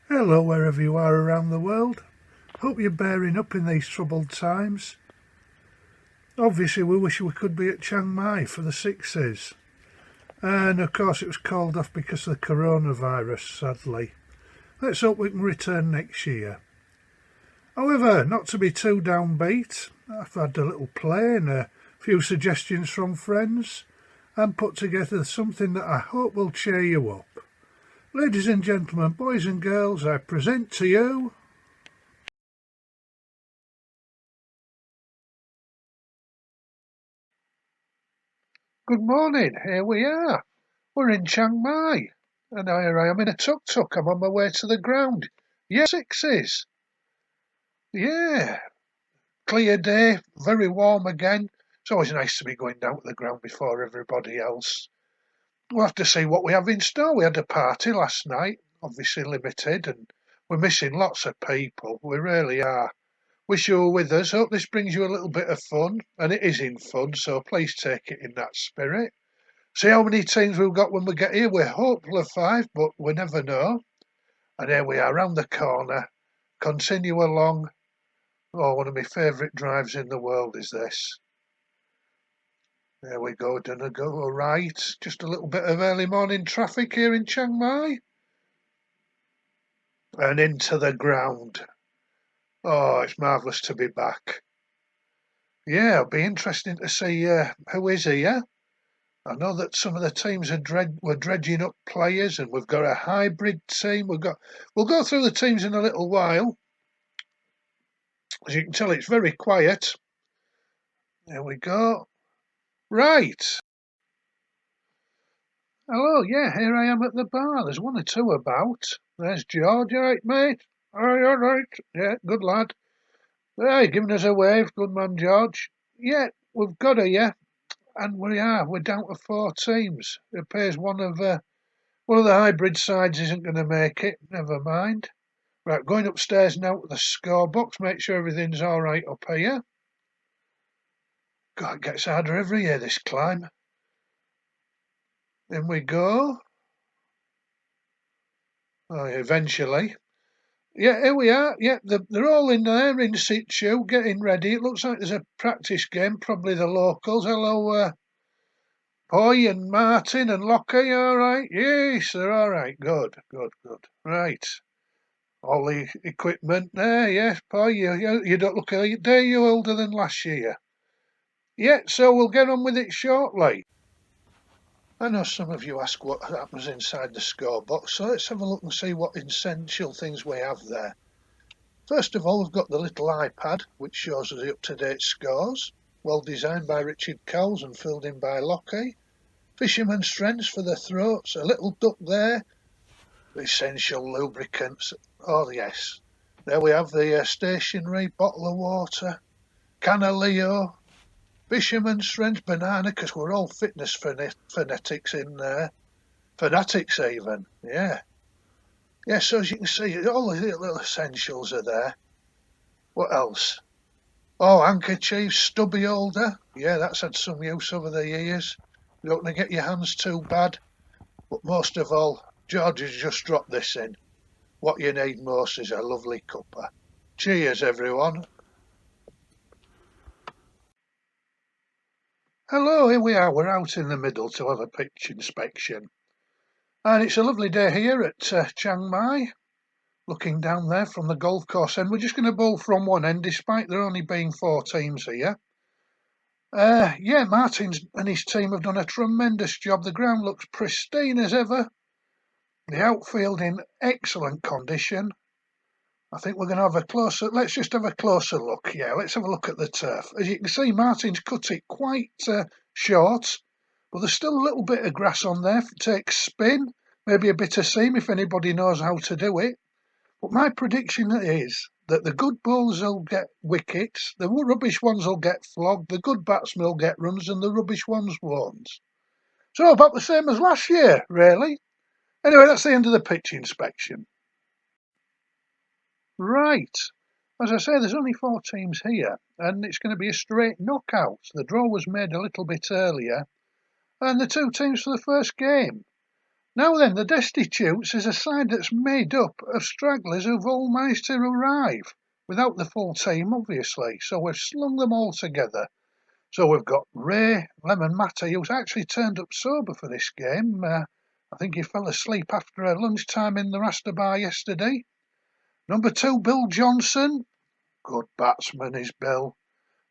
Hello, wherever you are around the world. Hope you're bearing up in these troubled times. Obviously, we wish we could be at Chiang Mai for the Sixes. And of course, it was called off because of the coronavirus, sadly. Let's hope we can return next year. However, not to be too downbeat, I've had a little play and a few suggestions from friends and put together something that I hope will cheer you up. Ladies and gentlemen, boys and girls, I present to you Good morning, here we are. We're in Chiang Mai. And here I am in a tuk-tuk. I'm on my way to the ground. Yeah, Sixes. Yeah, clear day, very warm again. It's always nice to be going down to the ground before everybody else. We'll have to see what we have in store. We had a party last night, obviously limited, and we're missing lots of people. We really are. Wish you were with us. Hope this brings you a little bit of fun, and it is in fun, so please take it in that spirit. See how many teams we've got when we get here. We're hopeful of 5, but we never know. And here we are, round the corner. Continue along. Oh, one of my favourite drives in the world is this. There we go, gonna go right. Just a little bit of early morning traffic here in Chiang Mai. And into the ground. Oh, it's marvellous to be back. Yeah, it'll be interesting to see who is here. I know that some of the teams were dredging up players, and we've got a hybrid team. We'll go through the teams in a little while. As you can tell, it's very quiet. There we go. Right. Hello, yeah, here I am at the bar. There's one or two about. There's George, all right, mate? All right. Yeah, good lad. Hey, giving us a wave. Good man, George. Yeah, we've got her, yeah. And we're down to 4 teams. It appears one of the hybrid sides isn't going to make it. Never mind. Right, going upstairs now to the score box. Make sure everything's all right up here. God, it gets harder every year, this climb. In we go. Oh, eventually. Yeah, here we are. Yeah, they're all in there, in situ, getting ready. It looks like there's a practice game, probably the locals. Hello, Hoy and Martin and Lockie, all right? Yes, they're all right. Good. Right. All the equipment there, yes, Poy, you don't look a day you older than last year. Yeah, so we'll get on with it shortly. I know some of you ask what happens inside the scorebox, so let's have a look and see what essential things we have there. First of all, we've got the little iPad, which shows us the up-to-date scores. Well designed by Richard Cowles and filled in by Lockie. Fisherman's strengths for the throats, a little duck there. Essential lubricants. Oh, yes. There we have the stationery, bottle of water, can of Leo, fisherman's strength, banana, because we're all fitness fanatics in there. Fanatics even, yeah. Yeah, so as you can see, all the little essentials are there. What else? Oh, handkerchief, stubby holder. Yeah, that's had some use over the years. You don't want to get your hands too bad. But most of all, George has just dropped this in. What you need most is a lovely cuppa. Cheers, everyone. Hello, here we are. We're out in the middle to have a pitch inspection. And it's a lovely day here at Chiang Mai. Looking down there from the golf course end. We're just going to bowl from one end, despite there only being 4 teams here. Yeah, Martin's and his team have done a tremendous job. The ground looks pristine as ever. The outfield in excellent condition. I think we're going to have a closer. Let's just have a closer look. Yeah, let's have a look at the turf. As you can see, Martin's cut it quite short, but there's still a little bit of grass on there to take spin, maybe a bit of seam if anybody knows how to do it. But my prediction is that the good bowlers will get wickets, the rubbish ones will get flogged, the good batsmen will get runs, and the rubbish ones won't. So about the same as last year, really. Anyway, that's the end of the pitch inspection. Right. As I say, there's only 4 teams here, and it's going to be a straight knockout. The draw was made a little bit earlier, and the 2 teams for the first game. Now then, the Destitutes is a side that's made up of stragglers who've all managed to arrive, without the full team obviously, so we've slung them all together. So we've got Ray Lemon Matty, who's actually turned up sober for this game. I think he fell asleep after a lunchtime in the Rasta Bar yesterday. Number 2, Bill Johnson. Good batsman is Bill.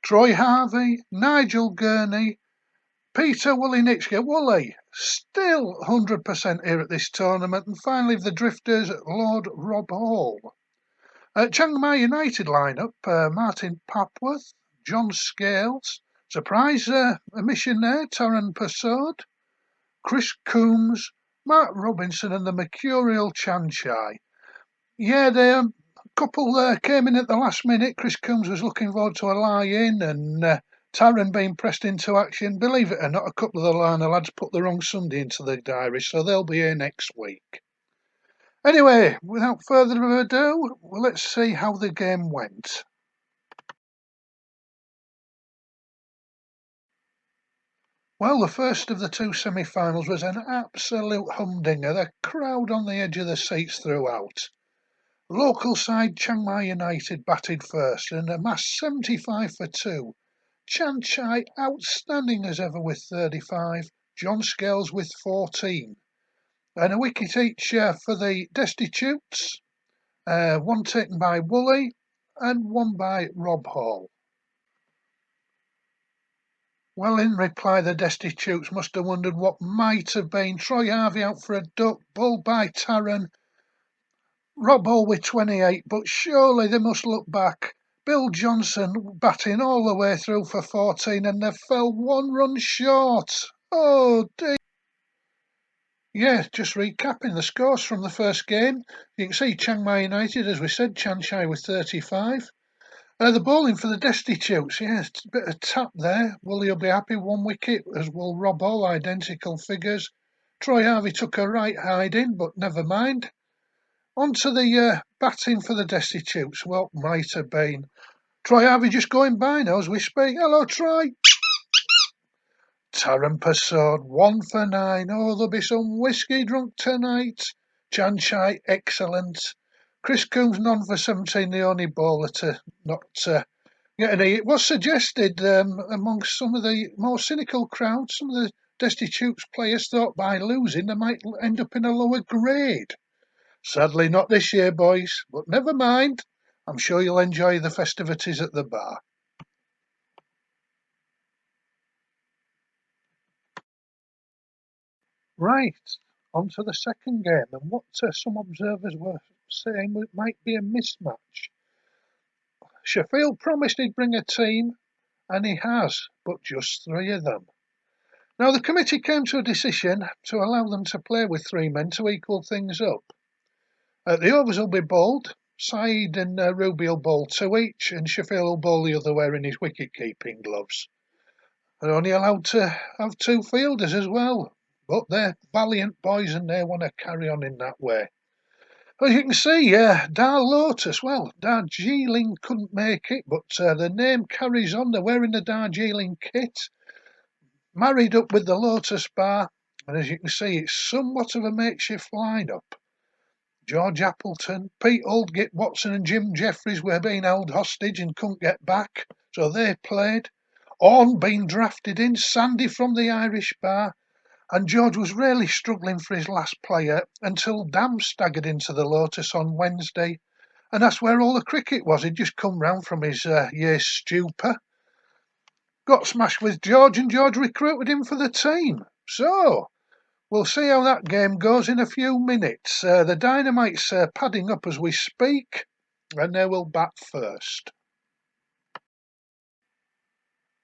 Troy Harvey, Nigel Gurney, Peter Woolley Nitschke. Woolley, still 100% here at this tournament. And finally, the Drifters, Lord Rob Hall. Chiang Mai United lineup, Martin Papworth, John Scales, surprise omission there, Taran Persaud, Chris Coombs, Mark Robinson and the mercurial Chan Chai. Yeah, the couple came in at the last minute. Chris Coombs was looking forward to a lie-in and Taran being pressed into action. Believe it or not, a couple of the liner lads put the wrong Sunday into the diary, so they'll be here next week. Anyway, without further ado, let's see how the game went. Well, the first of the two semi-finals was an absolute humdinger. The crowd on the edge of the seats throughout. Local side Chiang Mai United batted first and amassed 75 for 2. Chan Chai outstanding as ever with 35, John Scales with 14. And a wicket each for the Destitutes, one taken by Woolley and one by Rob Hall. Well, in reply, the Destitutes must have wondered what might have been. Troy Harvey out for a duck, bowled by Taran. Rob Hall with 28, but surely they must look back. Bill Johnson batting all the way through for 14 and they fell one run short. Oh dear. Yeah, just recapping the scores from the first game. You can see Chiang Mai United, as we said, Chan Chai with 35. The bowling for the Destitutes, yes, a bit of tap there. Woolley will be happy, 1 wicket, as will Rob Hall, identical figures. Troy Harvey took a right hiding, but never mind. On to the batting for the Destitutes. Well, might have been. Troy Harvey just going by now as we speak. Hello, Troy. Taran Persaud, 1 for 9. Oh, there'll be some whiskey drunk tonight. Chan Chai, excellent. Chris Coombs, none for 17, the only bowler to not get any. It was suggested amongst some of the more cynical crowds, some of the Destitutes players thought by losing they might end up in a lower grade. Sadly not this year, boys, but never mind. I'm sure you'll enjoy the festivities at the bar. Right, on to the second game, and what some observers were saying might be a mismatch. Sheffield promised he'd bring a team, and he has, but just 3 of them. Now, the committee came to a decision to allow them to play with 3 men to equal things up. The overs will be bowled. Saeed and Ruby will bowl 2 each, and Sheffield will bowl the other wearing his wicket-keeping gloves. They're only allowed to have 2 fielders as well, but they're valiant boys and they want to carry on in that way. As you can see, Dar Lotus, well, Darjeeling couldn't make it, but the name carries on. They're wearing the Darjeeling kit, married up with the Lotus Bar, and as you can see, it's somewhat of a makeshift lineup. George Appleton, Pete Oldgit Watson and Jim Jeffries were being held hostage and couldn't get back, so they played. Orne being drafted in, Sandy from the Irish Bar, and George was really struggling for his last player until Dam staggered into the Lotus on Wednesday, and that's where all the cricket was. He'd just come round from his year's stupor, got smashed with George, and George recruited him for the team. So, we'll see how that game goes in a few minutes. The Dynamite's padding up as we speak, and they will bat first.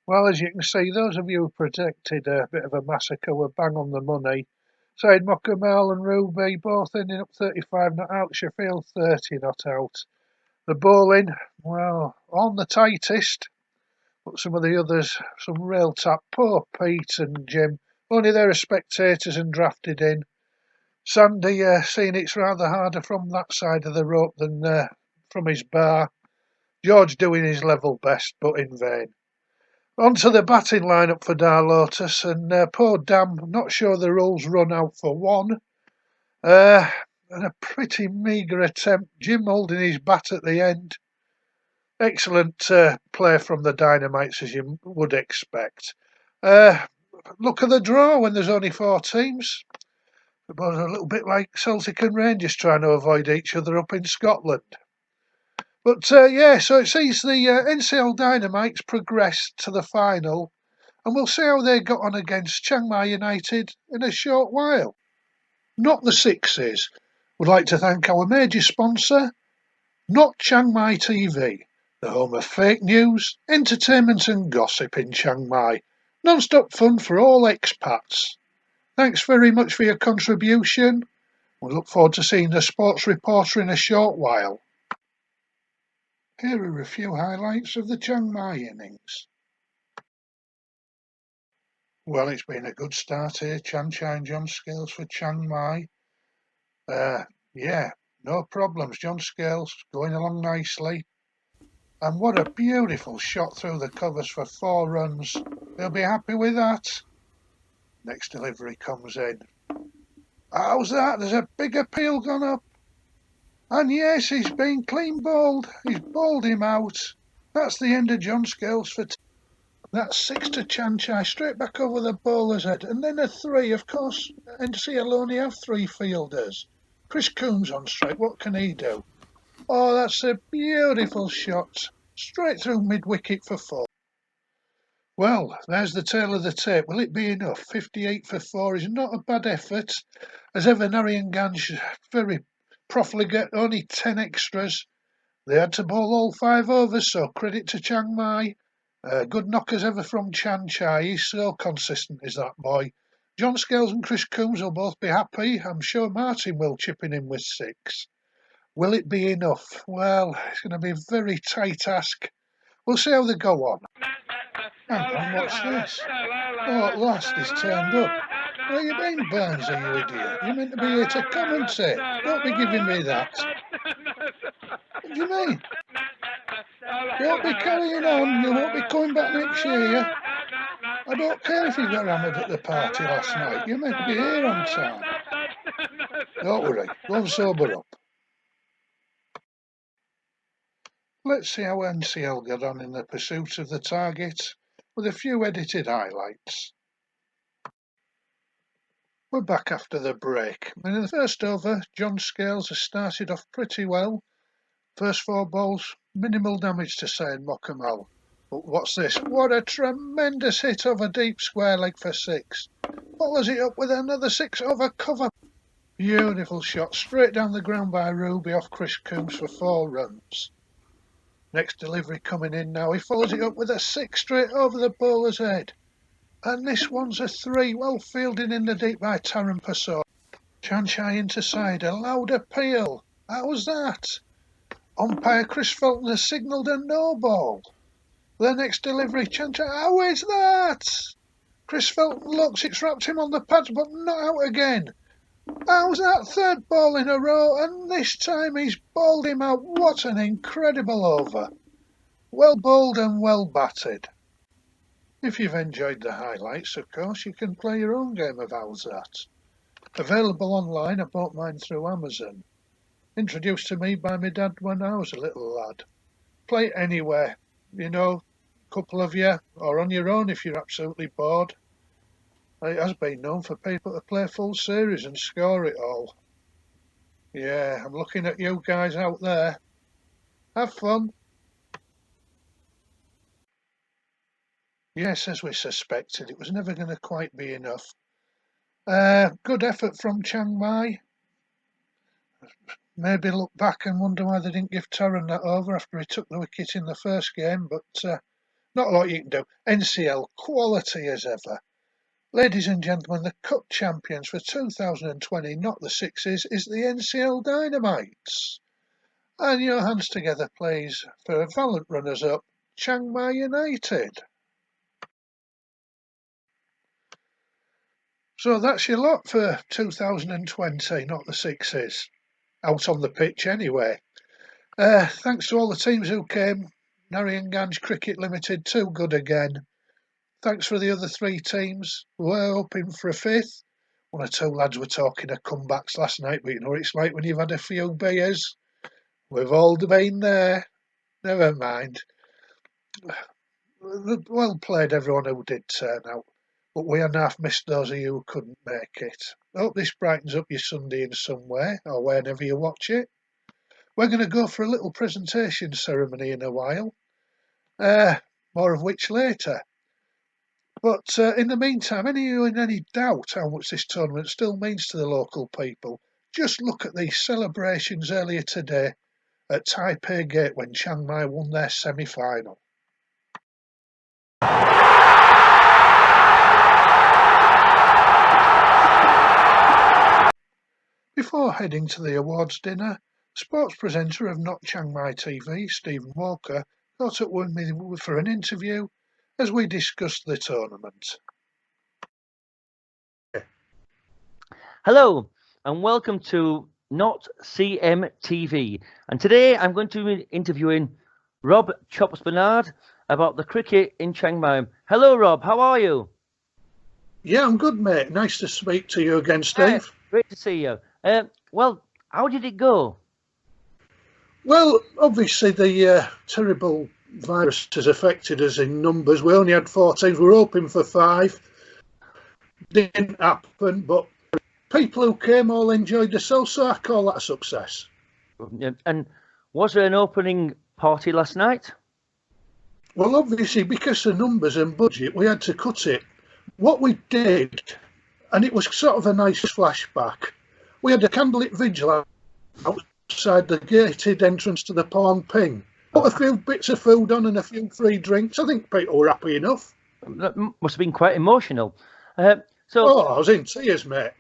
Well, as you can see, those of you who predicted a bit of a massacre were bang on the money. Said Mokamel and Ruby both ending up 35 not out, Sheffield 30 not out. The bowling, well, on the tightest, but some of the others, some real tap. Poor Pete and Jim, only they're spectators and drafted in. Sandy seeing it's rather harder from that side of the rope than from his bar. George doing his level best, but in vain. On to the batting lineup for Dar Lotus, and poor Dam, not sure the rules run out for 1. And a pretty meagre attempt. Jim holding his bat at the end. Excellent play from the Dynamites, as you would expect. Look at the draw when there's only 4 teams. About a little bit like Celtic and Rangers trying to avoid each other up in Scotland. But yeah, so it sees the NCL Dynamites progress to the final, and we'll see how they got on against Chiang Mai United in a short while. Not the Sixes. Would like to thank our major sponsor, Not Chiang Mai TV, the home of fake news, entertainment and gossip in Chiang Mai. Non-stop fun for all expats. Thanks very much for your contribution. We look forward to seeing the sports reporter in a short while. Here are a few highlights of the Chiang Mai innings. Well, it's been a good start here. Chan Chai and John Scales for Chiang Mai. Yeah, no problems. John Scales going along nicely. And what a beautiful shot through the covers for 4 runs. They'll be happy with that. Next delivery comes in. How's that? There's a big appeal gone up. And yes, he's been clean bowled. He's bowled him out. That's the end of John Scales for... That's 6 to Chan Chai, straight back over the bowler's head. And then a 3, of course. NCL only have 3 fielders. Chris Coombs on strike, what can he do? Oh, that's a beautiful shot. Straight through mid-wicket for 4. Well, there's the tail of the tape. Will it be enough? 58 for 4 is not a bad effort. As ever, Narayan Ganj very profligate, only 10 extras. They had to bowl all 5 overs, so credit to Chiang Mai. Good knock as ever from Chan Chai. He's so consistent, is that boy. John Scales and Chris Coombs will both be happy. I'm sure Martin will chipping in with 6. Will it be enough? Well, it's going to be a very tight ask. We'll see how they go on. Hang on, what's this? Oh, at last he's turned up. Where you been, Burns, you idiot? You're meant to be here to commentate. Don't be giving me that. What do you mean? Don't be carrying on. You won't be coming back next year. I don't care if you got hammered at the party last night. You're meant to be here on time. Don't worry. Go and sober up. Let's see how NCL got on in the pursuit of the target, with a few edited highlights. We're back after the break, and in the first over, John Scales has started off pretty well. First 4 balls, minimal damage to say in Mokamal. But what's this? What a tremendous hit over deep square leg for 6. Follows it up with another 6 over cover. Beautiful shot, straight down the ground by Ruby off Chris Coombs for 4 runs. Next delivery coming in now. He follows it up with a 6 straight over the bowler's head. And this one's a 3, well fielded in the deep by Taran Pasor. Chan Chai into side, a loud appeal. How's that? Umpire Chris Felton has signalled a no ball. The next delivery, Chan Chai, how is that? Chris Felton looks, it's wrapped him on the pads, but not out again. How's that 3rd ball in a row? And this time he's bowled him out. What an incredible over. Well bowled and well batted. If you've enjoyed the highlights, of course, you can play your own game of How's That. Available online, I bought mine through Amazon. Introduced to me by my dad when I was a little lad. Play it anywhere, you know, a couple of you, or on your own if you're absolutely bored. It has been known for people to play full series and score it all. Yeah, I'm looking at you guys out there. Have fun. Yes, as we suspected, it was never going to quite be enough. Good effort from Chiang Mai. Maybe look back and wonder why they didn't give Taran that over after he took the wicket in the first game, but not a lot you can do. NCL, quality as ever. Ladies and gentlemen, the Cup champions for 2020, not the Sixes, is the NCL Dynamites. And your hands together, please, for valiant runners-up, Chiang Mai United. So that's your lot for 2020, not the Sixes. Out on the pitch anyway. Thanks to all the teams who came. Narayan Ganj Cricket Limited, too good again. Thanks for the other 3 teams. We're hoping for a 5th. one or two lads were talking of comebacks last night, but you know what it's like when you've had a few beers. We've all been there. Never mind. Well played, everyone who did turn out. But we had half missed those of you who couldn't make it. Hope this brightens up your Sunday in some way, or whenever you watch it. We're going to go for a little presentation ceremony in a while. More of which later. But in the meantime, any of you in any doubt how much this tournament still means to the local people, just look at these celebrations earlier today at Taipei Gate when Chiang Mai won their semi-final. Before heading to the awards dinner, sports presenter of Not Chiang Mai TV, Stephen Walker, thought it would be for an interview as we discussed the tournament. Hello and welcome to Not CM TV, and today I'm going to be interviewing Rob Chops Bernard about the cricket in Chiang Mai. Hello Rob, how are you? Yeah, I'm good, mate. Nice to speak to you again, Steve. Great to see you. Well, how did it go? Well, obviously the terrible virus has affected us in numbers. We only had 4 teams. We were hoping for 5. Didn't happen, but people who came all enjoyed themselves, so I call that a success. And was there an opening party last night? Well, obviously, because of numbers and budget, we had to cut it. What we did, and it was sort of a nice flashback, we had a candlelit vigil outside the gated entrance to the Pawn Ping. Put a few bits of food on and a few free drinks. I think people were happy enough. That must have been quite emotional. I was in tears, mate.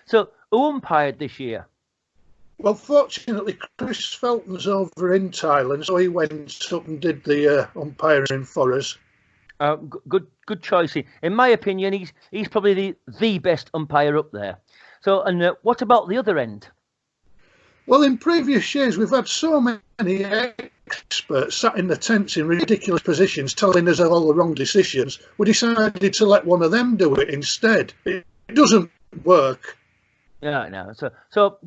So, who umpired this year? Well, fortunately, Chris Felton's over in Thailand, so he went up and did the umpiring for us. Good choice. In my opinion, he's probably the best umpire up there. So, and what about the other end? Well, in previous years, we've had so many experts sat in the tents in ridiculous positions telling us all the wrong decisions. We decided to let one of them do it instead. It doesn't work. Yeah, no. So,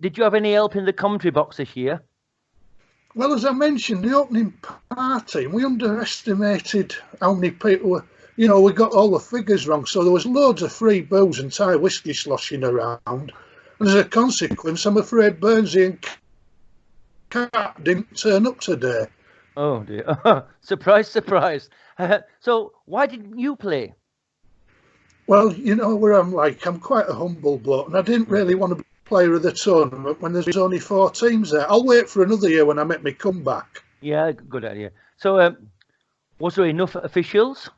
did you have any help in the commentary box this year? Well, as I mentioned, the opening party, we underestimated how many people were, we got all the figures wrong. So there was loads of free booze and Thai whiskey sloshing around. And as a consequence, I'm afraid Burnsy and Cat didn't turn up today. Oh, dear. Surprise, surprise. So why didn't you play? Well, you know where I'm like. I'm quite a humble bloke, and I didn't really want to be player of the tournament when there's only 4 teams there. I'll wait for another year when I make my comeback. Yeah, good idea. So, was there enough officials?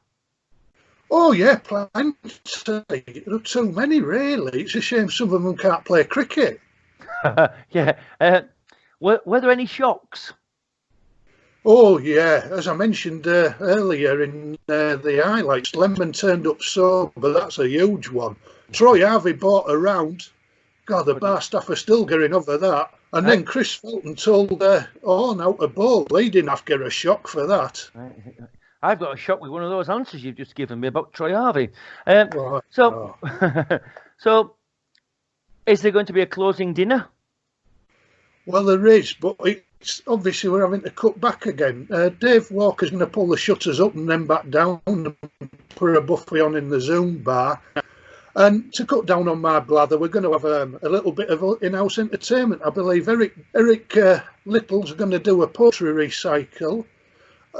Oh, yeah, plenty. There are too many, really. It's a shame some of them can't play cricket. Yeah. Were there any shocks? Oh, yeah. As I mentioned earlier in the highlights, Lemon turned up sober. That's a huge one. Troy Harvey bought a round. God, the bar staff are still getting over that. And then Chris Felton told Orn out to bowl. He didn't have to get a shock for that. I've got a shock with one of those answers you've just given me about Troy Harvey. So, is there going to be a closing dinner? Well, there is, but it's obviously we're having to cut back again. Dave Walker's going to pull the shutters up and then back down and put a buffet on in the Zoom bar. And to cut down on my blather, we're going to have a little bit of in-house entertainment. I believe Eric Little's going to do a poetry recycle.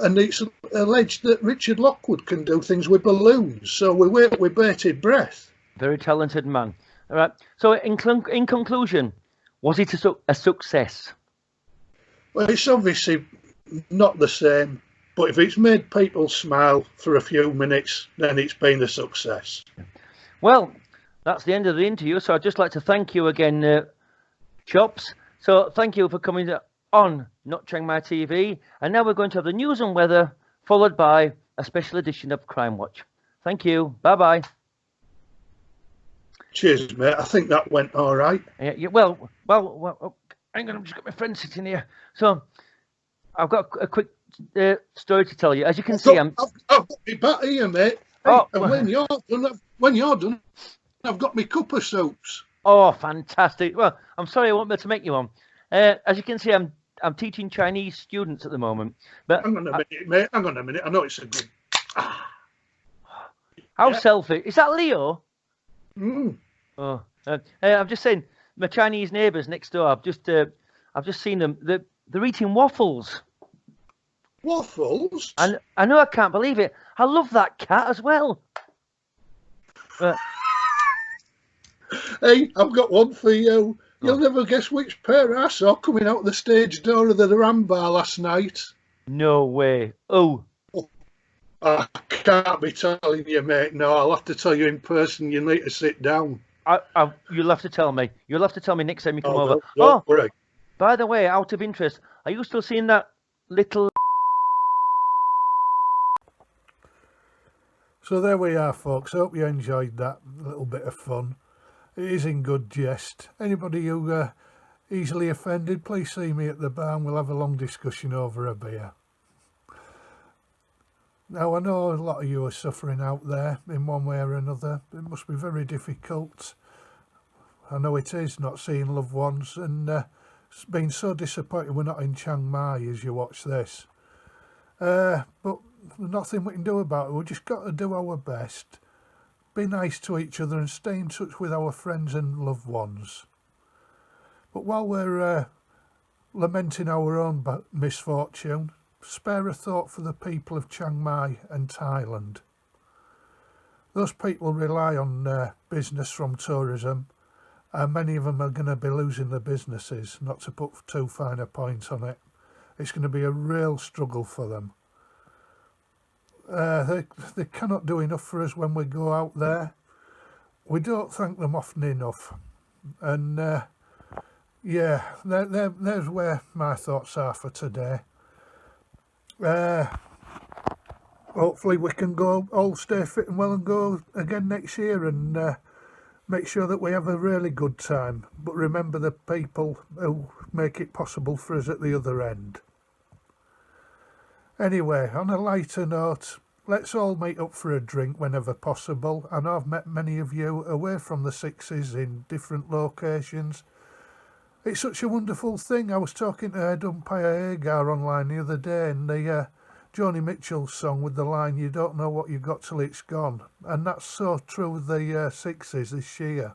And it's alleged that Richard Lockwood can do things with balloons. So we wait with bated breath. Very talented man. All right. So in conclusion, was it a success? Well, it's obviously not the same. But if it's made people smile for a few minutes, then it's been a success. Well, that's the end of the interview. So I'd just like to thank you again, Chops. So thank you for coming on Not Chiang Mai TV. And now we're going to have the news and weather, followed by a special edition of Crime Watch. Thank you. Bye-bye. Cheers, mate. I think that went all right. Yeah, well, hang on, I've just got my friend sitting here. So I've got a quick story to tell you. As you can see, I've got my bat here, mate. Hey, and when you're done, when you're done, I've got my cup of soups. Oh, fantastic. Well, I'm sorry I won't be able to make you one. As you can see, I'm teaching Chinese students at the moment. But Hang on a minute, mate. Hang on a minute. I know it's a good. how selfish. Is that Leo? Mm. Oh, I'm just saying, my Chinese neighbours next door, I've just seen them. They're eating waffles. Waffles? And I know I can't believe it. I love that cat as well. Hey, I've got one for you. You'll never guess which pair I saw coming out the stage door of the Ram Bar last night. No way. Oh. I can't be telling you, mate. No, I'll have to tell you in person. You need to sit down. You'll have to tell me. You'll have to tell me next time you come over. Don't worry. By the way, out of interest, are you still seeing that little... So there we are, folks. Hope you enjoyed that little bit of fun. It is in good jest. Anybody who easily offended, please see me at the bar and we'll have a long discussion over a beer. Now, I know a lot of you are suffering out there in one way or another. It must be very difficult. I know it is, not seeing loved ones, and it's been so disappointing we're not in Chiang Mai as you watch this. But there's nothing we can do about it. We've just got to do our best. Be nice to each other and stay in touch with our friends and loved ones. But while we're lamenting our own misfortune, spare a thought for the people of Chiang Mai and Thailand. Those people rely on business from tourism, and many of them are going to be losing their businesses, not to put too fine a point on it. It's going to be a real struggle for them. They cannot do enough for us when we go out there. We don't thank them often enough. And yeah, there's where my thoughts are for today. Hopefully we can go all stay fit and well and go again next year and make sure that we have a really good time. But remember the people who make it possible for us at the other end. Anyway, on a lighter note, let's all meet up for a drink whenever possible. I know I've met many of you away from the Sixes in different locations. It's such a wonderful thing. I was talking to head umpire Hagar online the other day, and the Joni Mitchell song with the line, "You don't know what you got till it's gone." And that's so true with the Sixes this year.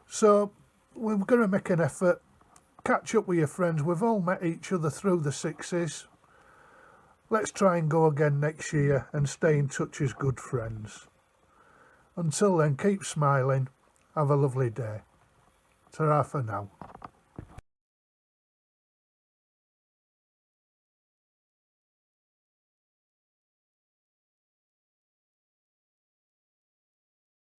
So we're going to make an effort, catch up with your friends. We've all met each other through the Sixes. Let's try and go again next year and stay in touch as good friends. Until then, keep smiling. Have a lovely day. Ta-ra for now.